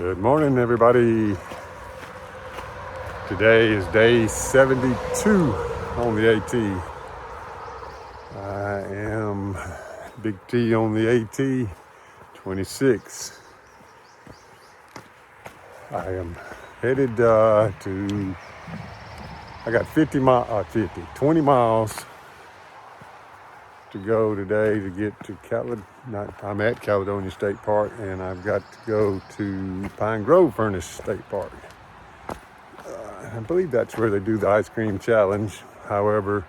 Good morning, everybody. Today is day 72 on the AT. I am Big T on the AT 26. I am headed I got 20 miles to go today to get to I'm at Caledonia State Park, and I've got to go to Pine Grove Furnace State Park. I believe that's where they do the ice cream challenge. However,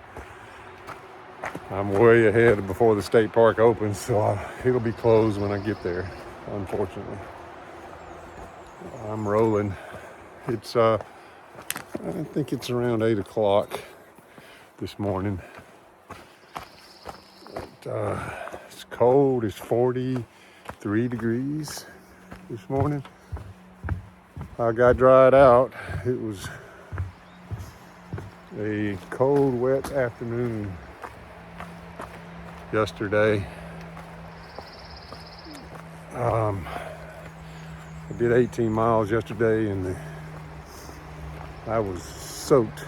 I'm way ahead before the state park opens, so it'll be closed when I get there, unfortunately. I'm rolling. It's I think it's around 8 o'clock this morning. It's cold. It's 43 degrees this morning. I got dried out. It was a cold, wet afternoon yesterday. I did 18 miles yesterday, and I was soaked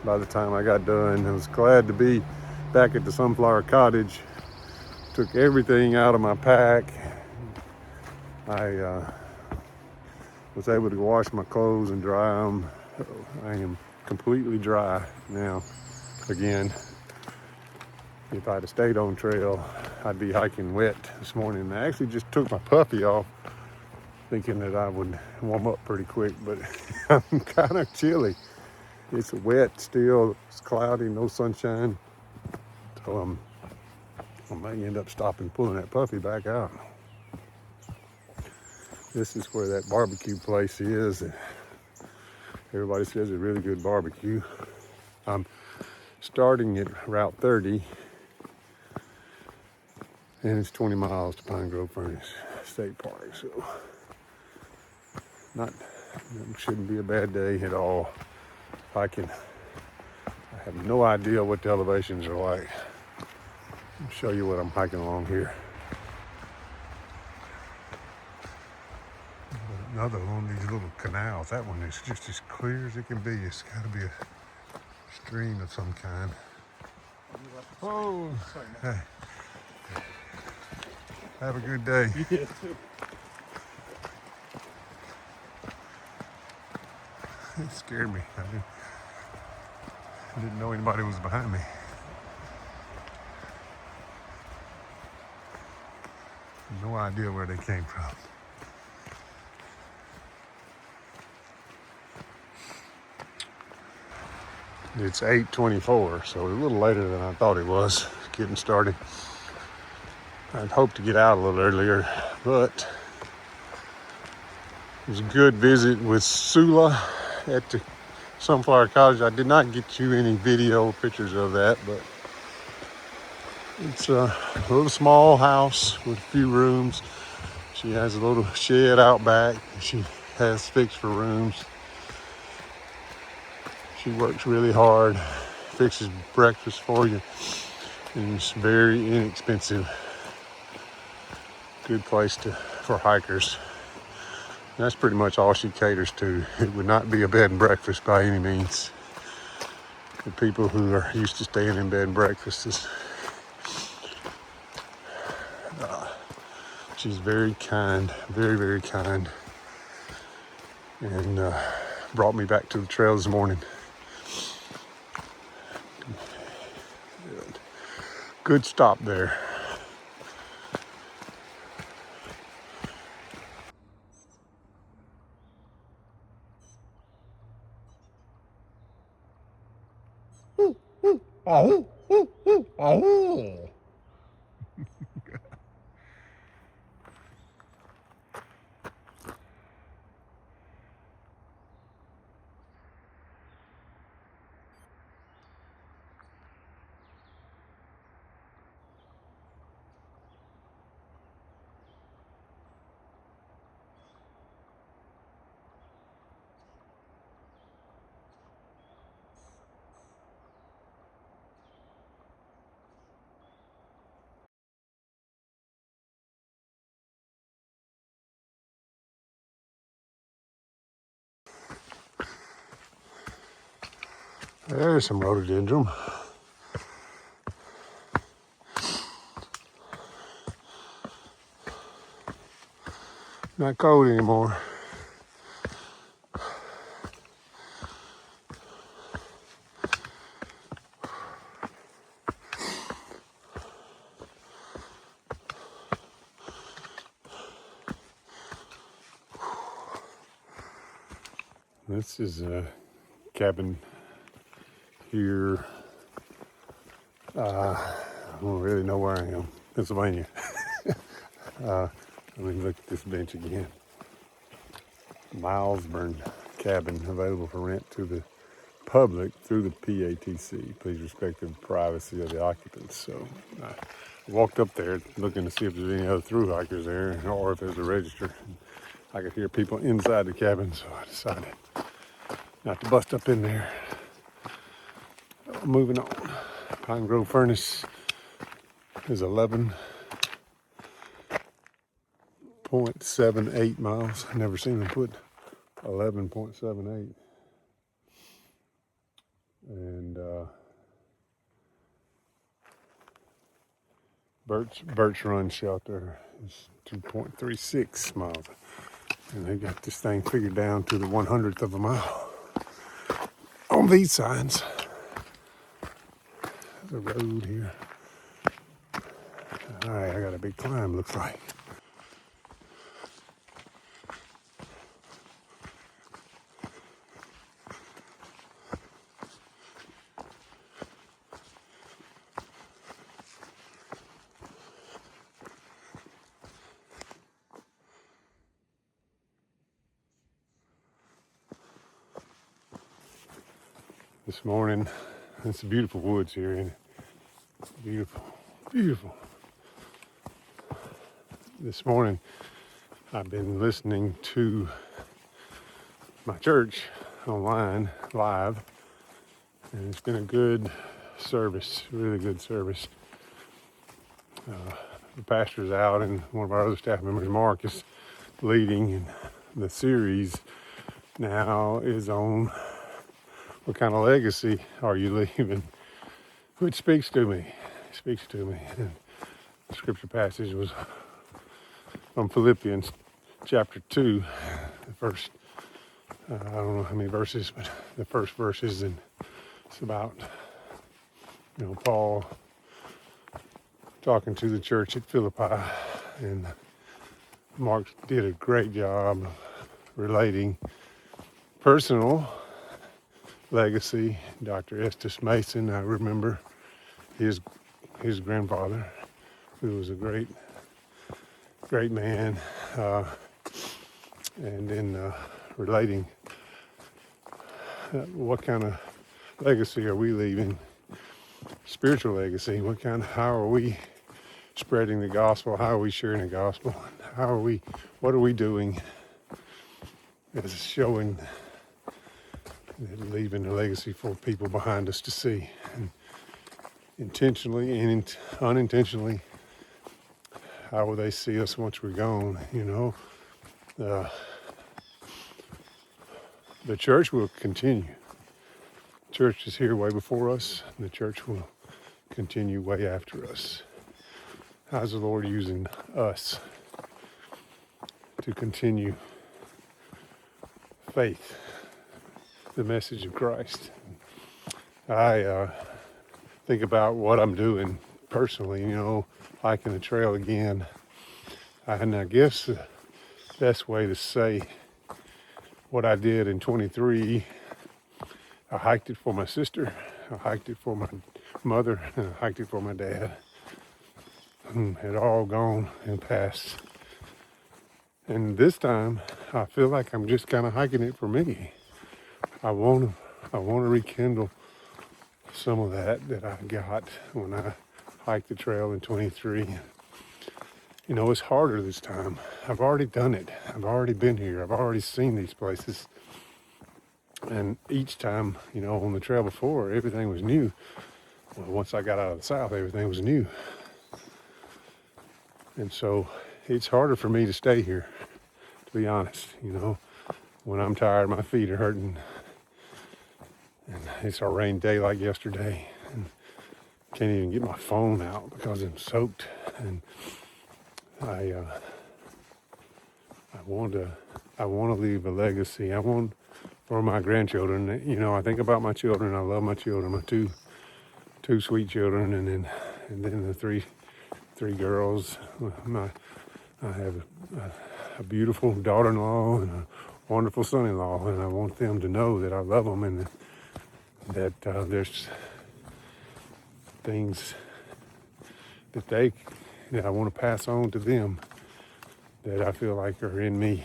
by the time I got done. I was glad to be back at the Sunflower Cottage. Took everything out of my pack. I was able to wash my clothes and dry them. I am completely dry now. Again, if I'd have stayed on trail, I'd be hiking wet this morning. I actually just took my puffy off, thinking that I would warm up pretty quick, but I'm kind of chilly. It's wet still. It's cloudy, no sunshine. So I may end up stopping, pulling that puffy back out. This is where that barbecue place is. Everybody says it's really good barbecue. I'm starting at Route 30, and it's 20 miles to Pine Grove Furnace State Park. So shouldn't be a bad day at all. I have no idea what the elevations are like. I'll show you what I'm hiking along here. Another one of these little canals. That one is just as clear as it can be. It's got to be a stream of some kind. Oh, hey. Have a good day. You too. It scared me. I didn't know anybody was behind me. No idea where they came from. It's 8:24, so a little later than I thought it was getting started. I'd hoped to get out a little earlier, but it was a good visit with Sula at the Sunflower Cottage. I did not get you any video pictures of that, but it's a little small house with a few rooms. She has a little shed out back she has fixed for rooms. She works really hard, fixes breakfast for you, and it's very inexpensive. Good place for hikers. And that's pretty much all she caters to. It would not be a bed and breakfast by any means. The people who are used to staying in bed and breakfasts, she's very kind, very, very kind, and brought me back to the trail this morning. Good stop there. Oh, oh, oh, oh. There's some rhododendron. Not cold anymore. This is a cabin here. I don't really know where I am. Pennsylvania. Let me look at this bench again. Milesburn cabin available for rent to the public through the PATC. Please respect the privacy of the occupants. So I walked up there looking to see if there's any other through hikers there or if there's a register. I could hear people inside the cabin, so I decided not to bust up in there. Moving on. Pine Grove Furnace is 11.78 miles. I've never seen them put 11.78. And Birch Run Shelter is 2.36 miles. And they got this thing figured down to the 100th of a mile on these signs. There's a road here. All right, I got a big climb, looks like. This morning, it's beautiful woods here, and beautiful, beautiful. This morning, I've been listening to my church online, live, and it's been a good service, really good service. The pastor's out, and one of our other staff members, Mark, is leading, and the series now is on what kind of legacy are you leaving? Which speaks to me. And the scripture passage was from Philippians chapter 2, the first, I don't know how many verses, but the first verses, and it's about, Paul talking to the church at Philippi, and Mark did a great job of relating personal legacy. Dr. Estes Mason, I remember his grandfather, who was a great man, and then relating what kind of legacy are we leaving, spiritual legacy, how are we spreading the gospel, how are we sharing the gospel, what are we doing as showing, leaving a legacy for people behind us to see, and intentionally and unintentionally, how will they see us once we're gone? The church will continue. Church is here way before us, and the church will continue way after us. How's the Lord using us to continue faith, the message of Christ? I think about what I'm doing personally, hiking the trail again. And I guess the best way to say what I did in 23, I hiked it for my sister, I hiked it for my mother, and I hiked it for my dad. Had all gone and passed. And this time, I feel like I'm just kind of hiking it for me. I want to rekindle some of that I got when I hiked the trail in 23. It's harder this time. I've already done it. I've already been here. I've already seen these places. And each time, on the trail before, everything was new. Well, once I got out of the South, everything was new. And so it's harder for me to stay here, to be honest. When I'm tired, my feet are hurting. And it's a rain day like yesterday. And can't even get my phone out because I'm soaked. And I want to leave a legacy. I want for my grandchildren. You know, I think about my children. I love my children. My two sweet children, and then the three girls. I have a beautiful daughter-in-law and a wonderful son-in-law, and I want them to know that I love them and that there's things that I want to pass on to them that I feel like are in me.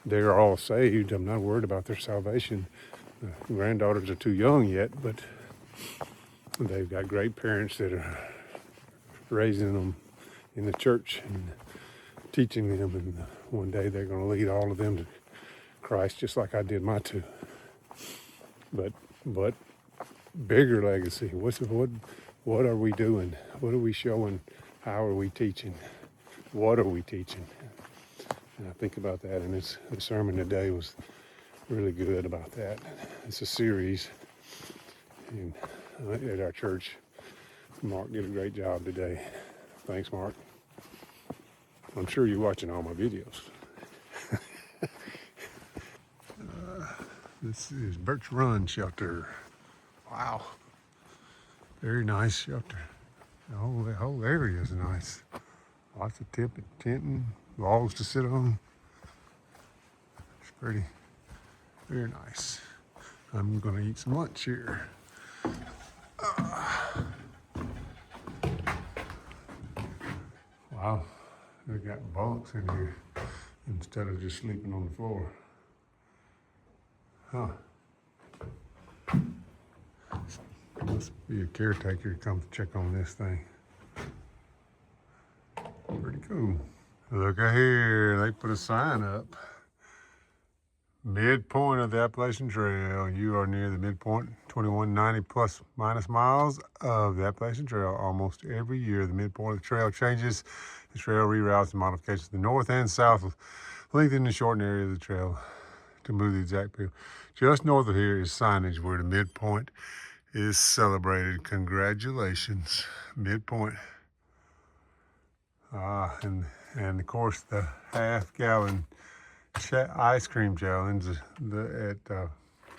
They're all saved. I'm not worried about their salvation. The granddaughters are too young yet, but they've got great parents that are raising them in the church and teaching them, and one day they're going to lead all of them to Christ just like I did my two. But bigger legacy. What are we doing? What are we showing? How are we teaching? What are we teaching? And I think about that, and the sermon today was really good about that. It's a series, and at our church, Mark did a great job today. Thanks, Mark. I'm sure you're watching all my videos. This is Birch Run Shelter. Wow. Very nice shelter. The whole area is nice. Lots of tenting, logs to sit on. It's pretty, very nice. I'm gonna eat some lunch here. Wow, they got bunks in here instead of just sleeping on the floor. Huh. Must be a caretaker to come check on this thing. Pretty cool. Look at here, they put a sign up. Midpoint of the Appalachian Trail. You are near the midpoint, 2190 plus minus miles of the Appalachian Trail. Almost every year, the midpoint of the trail changes. The trail reroutes and modifications to the north and south, lengthening and shortening area of the trail to move the exact field. Just north of here is signage where the midpoint is celebrated. Congratulations, midpoint. And of course the half-gallon ice cream challenge at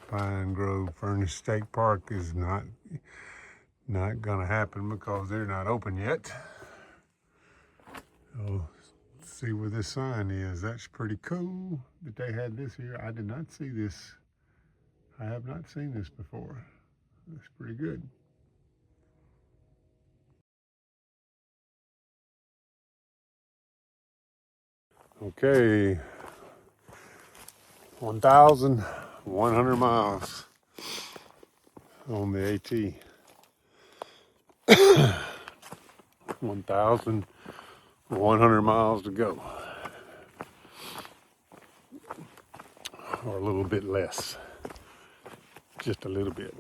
Pine Grove Furnace State Park is not gonna happen because they're not open yet. So see where this sign is. That's pretty cool that they had this here. I did not see this. I have not seen this before. That's pretty good. Okay, 1,100 miles on the AT. 1,100 miles to go, or a little bit less, just a little bit.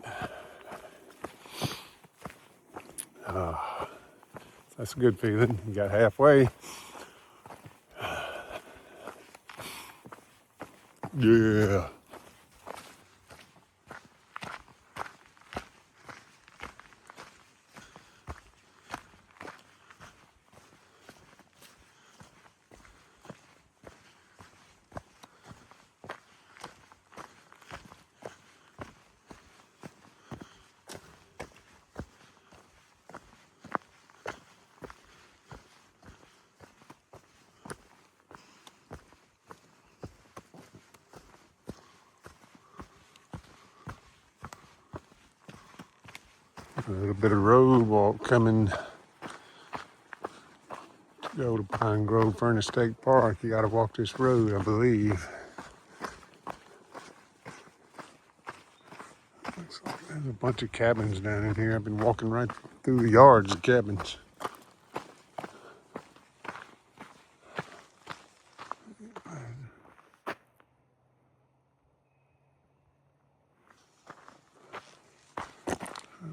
That's a good feeling. You got halfway. Yeah. A little bit of road walk coming to go to Pine Grove Furnace State Park. You got to walk this road, I believe. Looks like there's a bunch of cabins down in here. I've been walking right through the yards of cabins.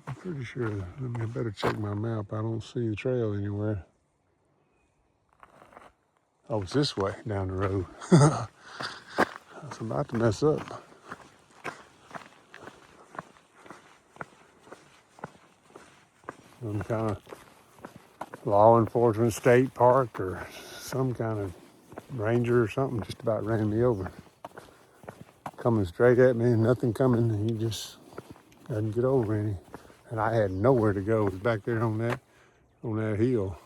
I'm pretty sure, I better check my map. I don't see the trail anywhere. Oh, it's this way down the road. I was about to mess up. some kind of law enforcement state park or some kind of ranger or something just about ran me over. Coming straight at me, nothing coming, and he just doesn't get over any. And I had nowhere to go. It was back there on that hill.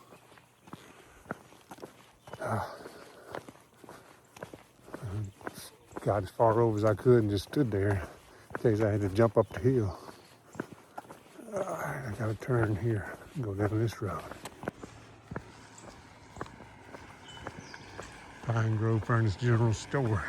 Got as far over as I could and just stood there in case I had to jump up the hill. I gotta turn here and go down this road. Pine Grove Furnace General Store.